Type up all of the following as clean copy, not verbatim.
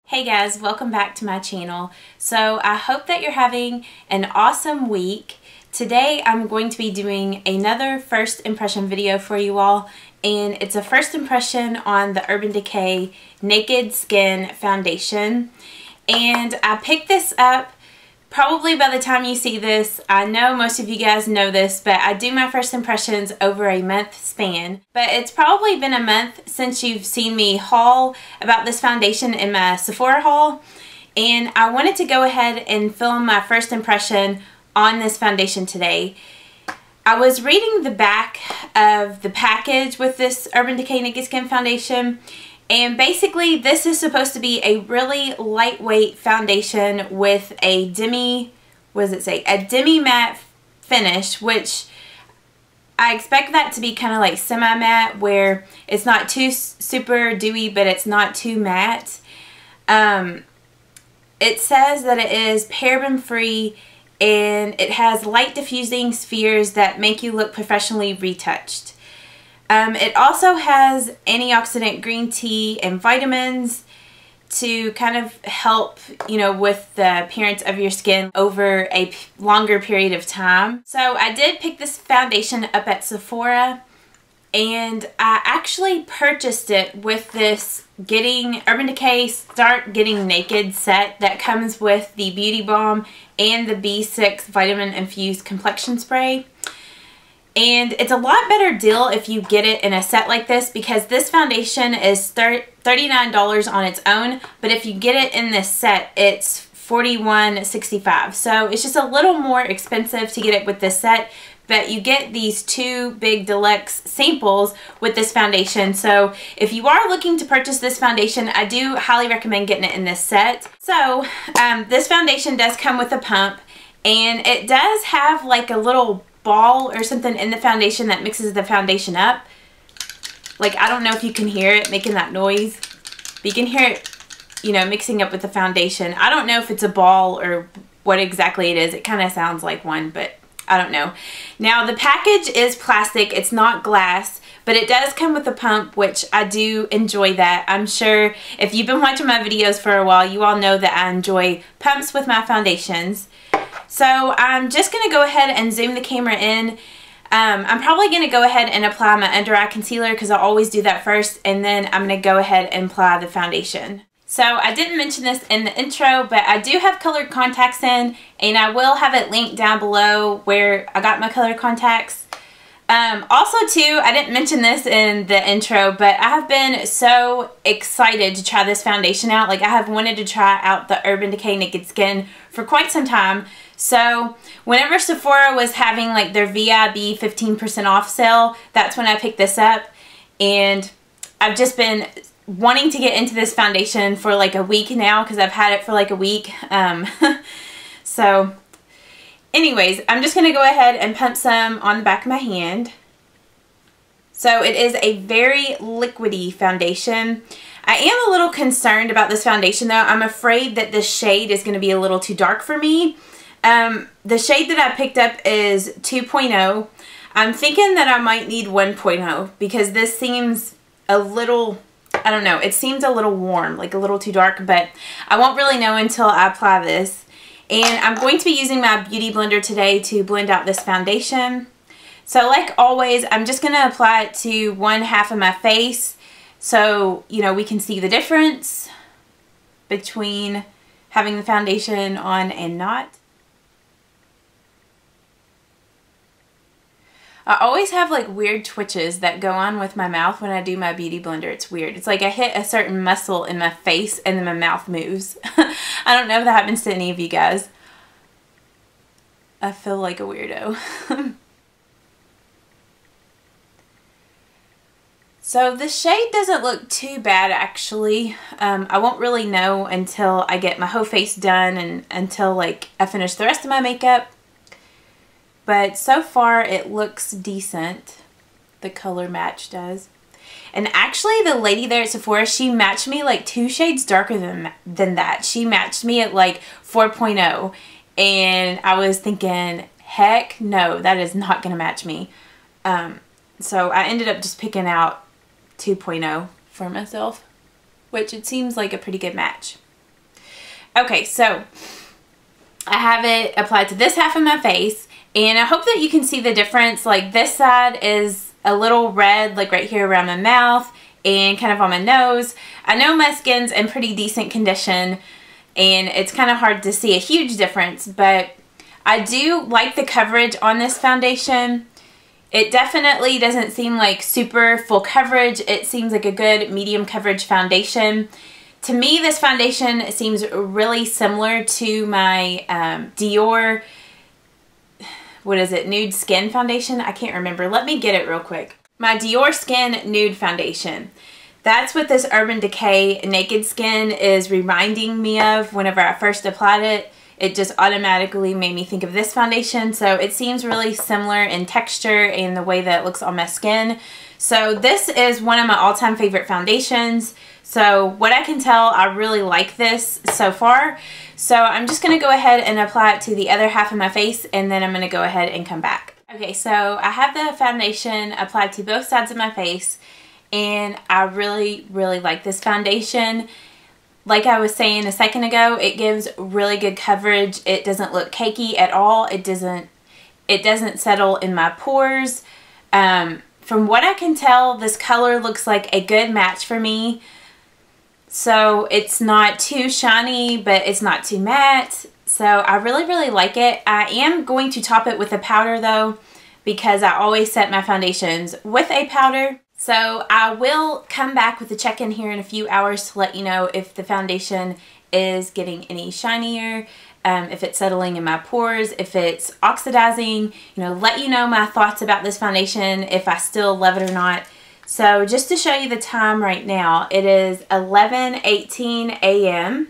Hey guys, welcome back to my channel. So I hope that you're having an awesome week. Today I'm going to be doing another first impression video for you all, and it's a first impression on the Urban Decay Naked Skin Foundation. And I picked this up probably by the time you see this. I know most of you guys know this, but I do my first impressions over a month span. But it's probably been a month since you've seen me haul about this foundation in my Sephora haul. And I wanted to go ahead and film my first impression on this foundation today. I was reading the back of the package with this Urban Decay Naked Skin Foundation. And basically, this is supposed to be a really lightweight foundation with a demi matte finish, which I expect that to be kind of like semi-matte, where it's not too super dewy, but it's not too matte. It says that it is paraben free, and it has light diffusing spheres that make you look professionally retouched. It also has antioxidant green tea and vitamins to kind of help, with the appearance of your skin over a longer period of time. So I did pick this foundation up at Sephora, and I actually purchased it with this Urban Decay Start Getting Naked set that comes with the Beauty Balm and the B6 Vitamin Infused Complexion Spray. And it's a lot better deal if you get it in a set like this, because this foundation is $39 on its own, but if you get it in this set, it's $41.65. So it's just a little more expensive to get it with this set, but you get these two big deluxe samples with this foundation. So if you are looking to purchase this foundation, I do highly recommend getting it in this set. So this foundation does come with a pump, and it does have like a little ball or something in the foundation that mixes the foundation up. Like, I don't know if you can hear it making that noise, but you can hear it, mixing up with the foundation. I don't know if it's a ball or what exactly it is. It kind of sounds like one, but I don't know. Now, the package is plastic. It's not glass, but it does come with a pump, which I do enjoy that. I'm sure if you've been watching my videos for a while, you all know that I enjoy pumps with my foundations. So I'm just going to go ahead and zoom the camera in. I'm probably going to go ahead and apply my under eye concealer, because I always do that first, and then I'm going to go ahead and apply the foundation. So I didn't mention this in the intro, but I do have colored contacts in, and I will have it linked down below where I got my colored contacts. Also too, I didn't mention this in the intro, but I have been so excited to try this foundation out. Like, I have wanted to try out the Urban Decay Naked Skin for quite some time. So whenever Sephora was having like their VIB 15% off sale, that's when I picked this up, and I've just been wanting to get into this foundation for like a week now, because I've had it for like a week. So anyways, I'm just going to go ahead and pump some on the back of my hand. So it is a very liquidy foundation. I am a little concerned about this foundation though. I'm afraid that this shade is going to be a little too dark for me. The shade that I picked up is 2.0. I'm thinking that I might need 1.0, because this seems a little, I don't know, it seems a little warm, like a little too dark, but I won't really know until I apply this. And I'm going to be using my beauty blender today to blend out this foundation. So like always, I'm just going to apply it to one half of my face, so we can see the difference between having the foundation on and not. I always have like weird twitches that go on with my mouth when I do my beauty blender. It's weird. It's like I hit a certain muscle in my face and then my mouth moves. I don't know if that happens to any of you guys. I feel like a weirdo. So the shade doesn't look too bad actually. I won't really know until I get my whole face done and until like I finish the rest of my makeup. But so far it looks decent. The color match does. And actually the lady there at Sephora, she matched me like 2 shades darker than that. She matched me at like 4.0. And I was thinking, heck no, that is not going to match me. So I ended up just picking out 2.0 for myself, which it seems like a pretty good match. Okay, so I have it applied to this half of my face, and I hope that you can see the difference. Like, this side is a little red, like right here around my mouth and kind of on my nose. I know my skin's in pretty decent condition, and it's kind of hard to see a huge difference, but I do like the coverage on this foundation. It definitely doesn't seem like super full coverage. It seems like a good medium coverage foundation. To me, this foundation seems really similar to my Dior, what is it, Nude Skin Foundation? I can't remember. Let me get it real quick. My Dior Skin Nude Foundation. That's what this Urban Decay Naked Skin is reminding me of whenever I first applied it. It just automatically made me think of this foundation. So it seems really similar in texture and the way that it looks on my skin. So this is one of my all-time favorite foundations. So what I can tell, I really like this so far. So I'm just going to go ahead and apply it to the other half of my face, and then I'm going to go ahead and come back. Okay, so I have the foundation applied to both sides of my face, and I really, really like this foundation. Like I was saying a second ago, it gives really good coverage. It doesn't look cakey at all. It doesn't settle in my pores. From what I can tell, this color looks like a good match for me. So it's not too shiny, but it's not too matte. So I really, really like it. I am going to top it with a powder though, because I always set my foundations with a powder. So I will come back with a check-in here in a few hours to let you know if the foundation is getting any shinier, if it's settling in my pores, if it's oxidizing, let you know my thoughts about this foundation, if I still love it or not. So just to show you the time right now, it is 11:18 a.m.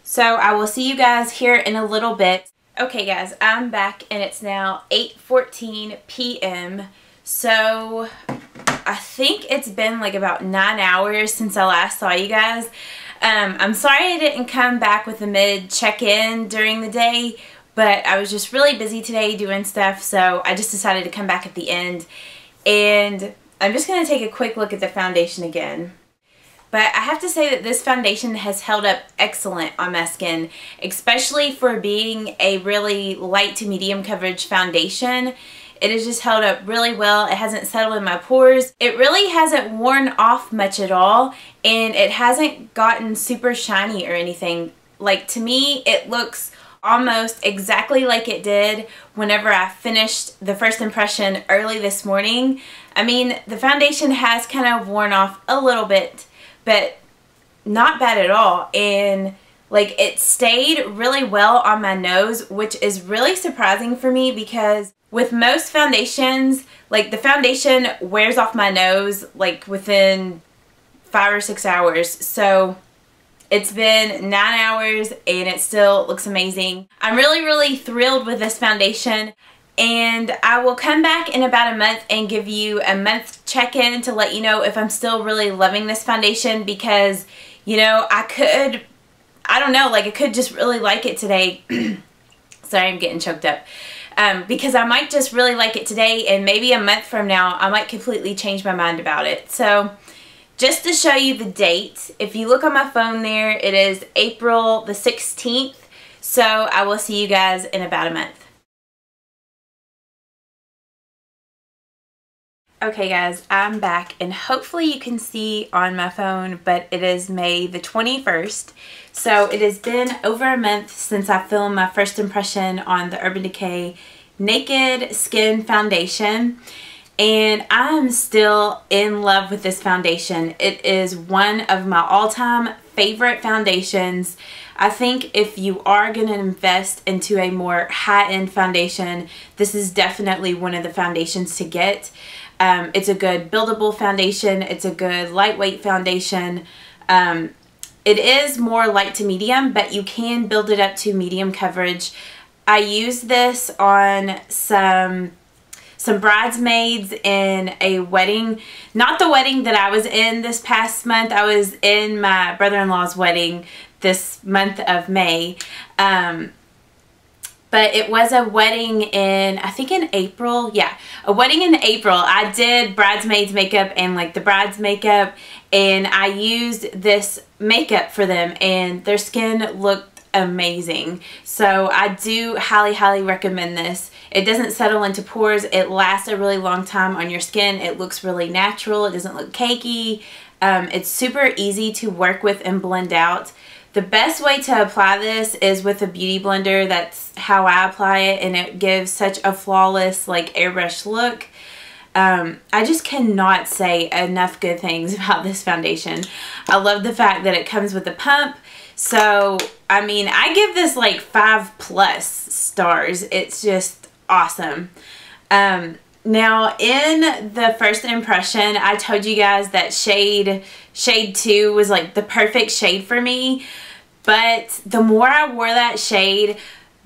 So I will see you guys here in a little bit. Okay guys, I'm back and it's now 8:14 p.m. So I think it's been like about 9 hours since I last saw you guys. I'm sorry I didn't come back with a mid check-in during the day, but I was just really busy today doing stuff, so I just decided to come back at the end. And I'm just going to take a quick look at the foundation again. But I have to say that this foundation has held up excellent on my skin, especially for being a really light to medium coverage foundation. It has just held up really well. It hasn't settled in my pores. It really hasn't worn off much at all, and it hasn't gotten super shiny or anything. Like, to me, it looks almost exactly like it did whenever I finished the first impression early this morning. I mean, the foundation has kind of worn off a little bit, but not bad at all. And like, it stayed really well on my nose, which is really surprising for me, because with most foundations, like, the foundation wears off my nose like within 5 or 6 hours. So it's been 9 hours and it still looks amazing. I'm really, really thrilled with this foundation, and I will come back in about a month and give you a month check-in to let you know if I'm still really loving this foundation, because, I don't know, like, I could just really like it today. Sorry, I'm getting choked up. Because I might just really like it today, and maybe a month from now I might completely change my mind about it. So just to show you the date, if you look on my phone there, it is April the 16th. So I will see you guys in about a month. Okay guys, I'm back, and hopefully you can see on my phone, but it is May the 21st. So it has been over a month since I filmed my first impression on the Urban Decay Naked Skin Foundation. And I'm still in love with this foundation. It is one of my all-time favorite foundations. I think if you are going to invest into a more high-end foundation, this is definitely one of the foundations to get. It's a good buildable foundation. It's a good lightweight foundation. It is more light to medium, but you can build it up to medium coverage. I used this on some bridesmaids in a wedding. Not the wedding that I was in this past month. I was in my brother-in-law's wedding this month of May. But but it was a wedding in, I think in April. Yeah, a wedding in April. I did bridesmaids makeup and like the bride's makeup, and I used this makeup for them, and their skin looked amazing. So I do highly recommend this. It doesn't settle into pores. It lasts a really long time on your skin. It looks really natural. It doesn't look cakey. It's super easy to work with and blend out. The best way to apply this is with a beauty blender. That's how I apply it, and it gives such a flawless like airbrush look. I just cannot say enough good things about this foundation. I love the fact that it comes with a pump. So, I mean, I give this like 5+ stars. It's just awesome. Now, in the first impression, I told you guys that shade 2 was like the perfect shade for me. But the more I wore that shade,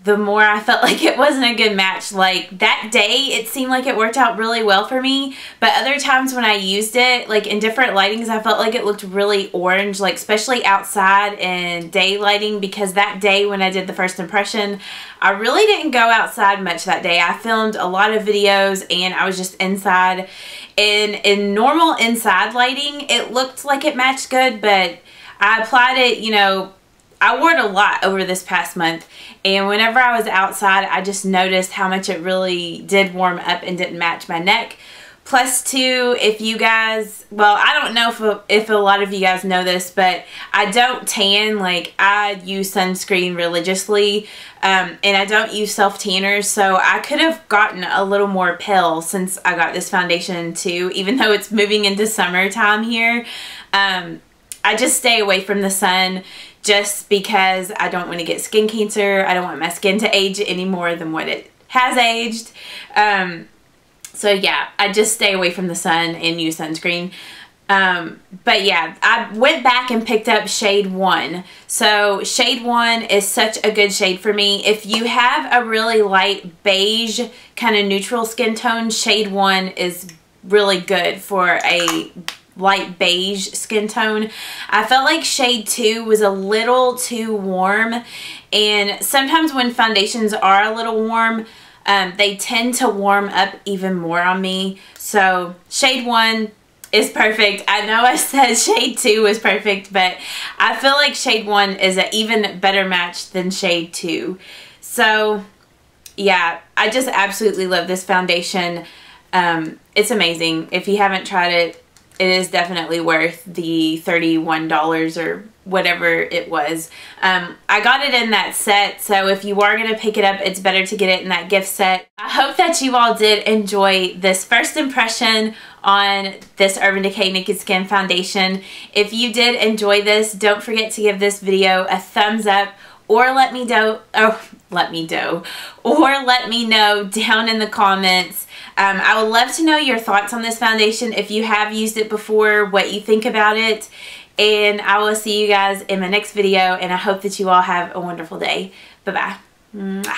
the more I felt like it wasn't a good match. Like that day, it seemed like it worked out really well for me. But other times when I used it, like in different lightings, I felt like it looked really orange, like especially outside and day lighting, because that day when I did the first impression, I really didn't go outside much that day. I filmed a lot of videos and I was just inside. And in normal inside lighting, it looked like it matched good, but I applied it, you know, I wore it a lot over this past month, and whenever I was outside, I just noticed how much it really did warm up and didn't match my neck. Plus too, if you guys, well, I don't know if a lot of you guys know this, but I don't tan. Like, I use sunscreen religiously, and I don't use self-tanners, so I could have gotten a little more pale since I got this foundation too, even though it's moving into summertime here. I just stay away from the sun just because I don't want to get skin cancer. I don't want my skin to age any more than what it has aged. So yeah, I just stay away from the sun and use sunscreen. But yeah, I went back and picked up shade 1. So shade 1 is such a good shade for me. If you have a really light beige kind of neutral skin tone, shade 1 is really good for a light beige skin tone. I felt like shade 2 was a little too warm, and sometimes when foundations are a little warm, they tend to warm up even more on me. So shade 1 is perfect. I know I said shade 2 was perfect, but I feel like shade 1 is an even better match than shade 2. So yeah, I just absolutely love this foundation. It's amazing. If you haven't tried it, it is definitely worth the $31 or whatever it was. I got it in that set, so if you are going to pick it up, it's better to get it in that gift set. I hope that you all did enjoy this first impression on this Urban Decay Naked Skin Foundation. If you did enjoy this, don't forget to give this video a thumbs up, or let me know down in the comments. I would love to know your thoughts on this foundation. If you have used it before, what you think about it. And I will see you guys in my next video, and I hope that you all have a wonderful day. Bye-bye.